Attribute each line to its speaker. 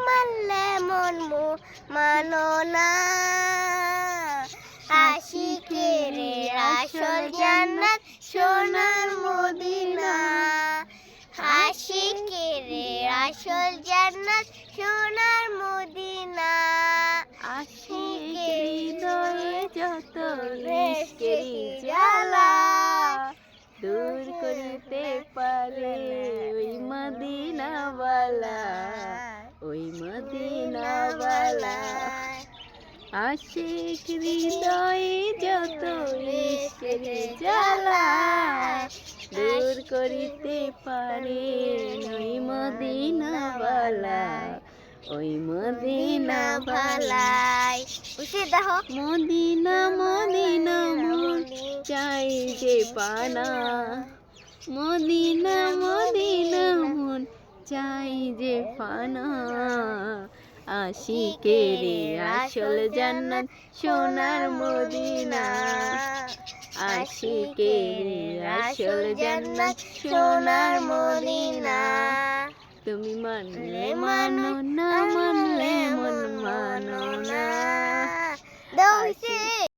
Speaker 1: মানলে মন মানো না আশিকের আসল জান্নাত সোনার মদিনা আশিকের আসল জান্নাত সোনার মদিনা
Speaker 2: আশিকের হৃদয়ে যত ইশকের জ্বালা দূর করিতে পারে ওই মদিনাওয়ালা ওই মদিনাওয়ালা আশিক হৃদয়ে যত ইশকের জ্বালা দূর করিতে পারে ওই মদিনাওয়ালা ওই মদিনাওয়ালাই মদিনা মদিনা মন চাই যে পানা মদিনা মদিনা মন চাই যে পানা আশিকের আসল জান্নাত সোনার মদিনা আশিকের আসল জান্নাত সোনার মদিনা তুমি মানলে মানো না মানলে মন মানো না
Speaker 1: দোষে